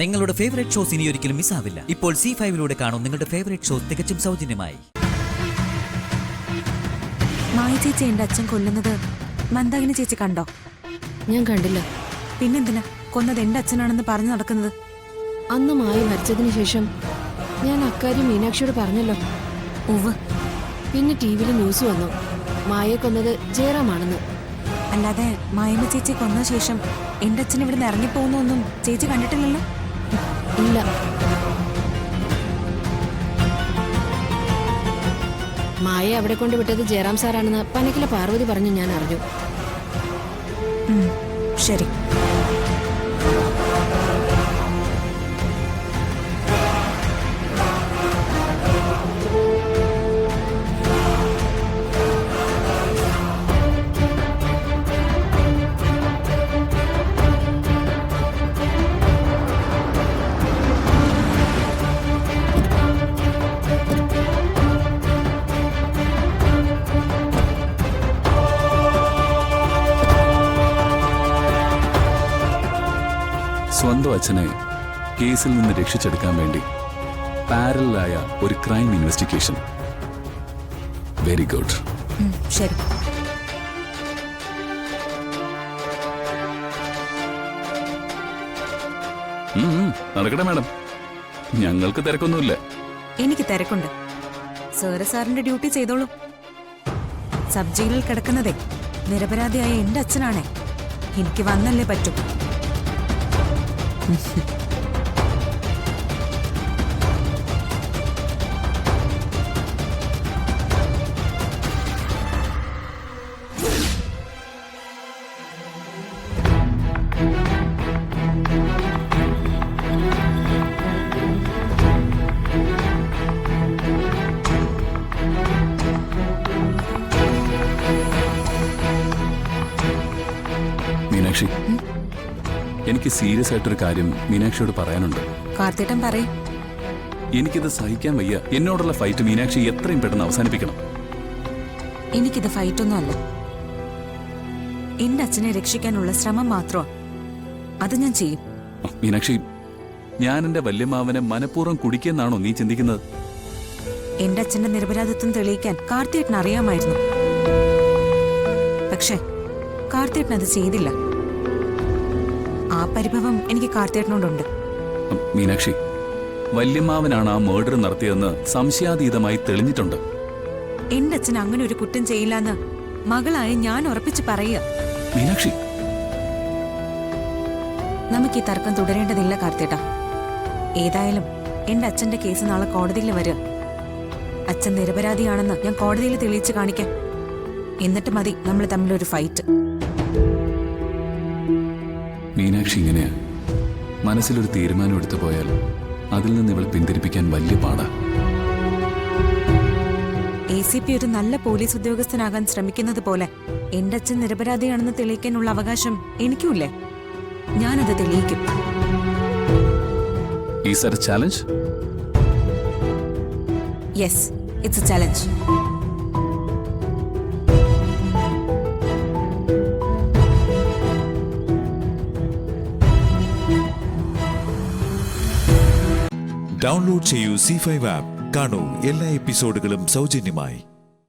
നിങ്ങളുടെ favourite shows ഇനി ഒരിക്കലും മിസ്സാവില്ല. ഇപ്പോൾ C5-ലൂടെ കാണും നിങ്ങളുടെ ഫേവറേറ്റ് ഷോസ് തികച്ചും സൗജന്യമായി. മായ ചേച്ചി എന്റെ അച്ഛൻ കൊല്ലുന്നത് മന്ദാകിനി ചേച്ചി കണ്ടോ? ഞാൻ കണ്ടില്ല. പിന്നെന്തിനാ കൊന്നത് എന്റെ അച്ഛനാണെന്ന് പറഞ്ഞു നടക്കുന്നത്? അന്ന് മായ മരിച്ചതിന് ശേഷം ഞാൻ അക്കാര്യം മീനാക്ഷിയോട് പറഞ്ഞല്ലോ. ഉവ്വ്. പിന്നെ ടിവിയിൽ ന്യൂസ് വന്നു മായയെ കൊന്നത് ജയറാമാണെന്ന്. അല്ലാതെ മായമ്മ ചേച്ചി കൊന്ന ശേഷം എന്റെ അച്ഛൻ ഇവിടെ നിന്ന് ഇറങ്ങിപ്പോകുന്നൊന്നും ചേച്ചി കണ്ടിട്ടില്ലല്ലോ? ഇല്ല. മായ അവിടെ കൊണ്ട് വിട്ടത് ജയറാം സാറാണെന്ന് പനക്കിലെ പാർവതി പറഞ്ഞു ഞാൻ അറിഞ്ഞു. ശരി. സ്വന്തം അച്ഛനെ കേസിൽ നിന്ന് രക്ഷിച്ചെടുക്കാൻ വേണ്ടി പാരലായ ഒരു ക്രൈം ഇൻവെസ്റ്റിഗേഷൻ. Very good. ശരി. നടക്കട്ടെ മാഡം, ഞങ്ങൾക്ക് തിരക്കൊന്നുമില്ല. എനിക്ക് തിരക്കുണ്ട്. സാറിന്റെ ഡ്യൂട്ടി ചെയ്തോളൂ. സബ് ജയിലിൽ കിടക്കുന്നതേ നിരപരാധിയായ എന്റെ അച്ഛനാണേ. എനിക്ക് വന്നല്ലേ പറ്റൂ. മീനാക്ഷി, എനിക്ക് സീരിയസ് ആയിട്ടൊരു കാര്യം മീനാക്ഷിയോട് പറയാനുണ്ട്. കാർത്തിട്ടൻ പറയും. എനിക്കിത് സഹിക്കാൻ വയ്യ. എന്നോടുള്ള ഫൈറ്റ് മീനാക്ഷി എത്രയും പെട്ടെന്ന് അവസാനിപ്പിക്കണം. എനിക്കിത് ഫൈറ്റൊന്നും അല്ല. എന്റെ അച്ഛനെ രക്ഷിക്കാനുള്ള ശ്രമം മാത്രമാ. അത് ഞാൻ ചെയ്യും. മീനാക്ഷി, ഞാൻ എന്റെ വല്യമാവനെ മനഃപൂർവ്വം കുടിക്കെന്നാണോ നീ ചിന്തിക്കുന്നത്? എന്റെ അച്ഛന്റെ നിരപരാധിത്വം തെളിയിക്കാൻ കാർത്തിയേട്ടൻ അറിയാമായിരുന്നു. പക്ഷെ കാർത്തിയേട്ടൻ അത് ചെയ്തില്ല. ആ പരിഭവം എനിക്ക് കാർത്തിയേട്ടനോടുണ്ട്. മീനാക്ഷി, വല്യമാവനാണ് ആ മർഡർ നടത്തിയതെന്ന് സംശയാതീതമായി തെളിഞ്ഞിട്ടുണ്ട്. എന്റെ അച്ഛൻ അങ്ങനെ ഒരു കുറ്റം ചെയ്യില്ലെന്ന് മകളായ ഞാൻ ഉറപ്പിച്ച് പറയുക. മീനാക്ഷി, നമുക്ക് ഈ തർക്കം തുടരേണ്ടതില്ല കാർത്തിയേട്ടാ. ഏതായാലും എന്റെ അച്ഛന്റെ കേസ് നാളെ കോടതിയിൽ വരിക. അച്ഛൻ നിരപരാധിയാണെന്ന് ഞാൻ കോടതിയിൽ തെളിയിച്ച് കാണിക്കാം. എന്നിട്ട് മതി നമ്മൾ തമ്മിലൊരു ഫൈറ്റ്. മീനാക്ഷി ഇങ്ങനെയാ. മനസ്സിലൊരു തീരുമാനം എടുത്തു പോയാൽ അതിൽ നിന്ന് ഇവളെ പിന്തിരിപ്പിക്കാൻ വലിയ പാടാ. ACP ഒരു നല്ല പോലീസ് ഉദ്യോഗസ്ഥനാകാൻ ശ്രമിക്കുന്നത് പോലെ എന്റെ അച്ഛൻ നിരപരാധിയാണെന്ന് തെളിയിക്കാനുള്ള അവകാശം എനിക്കുമില്ലേ? ഞാനത് തെളിയിക്കും. Is that a challenge? Yes, it's a challenge. Download ചെയ്യൂ C5 ആപ്പ്. കാണൂ എല്ലാ എപ്പിസോഡുകളും സൗജന്യമായി.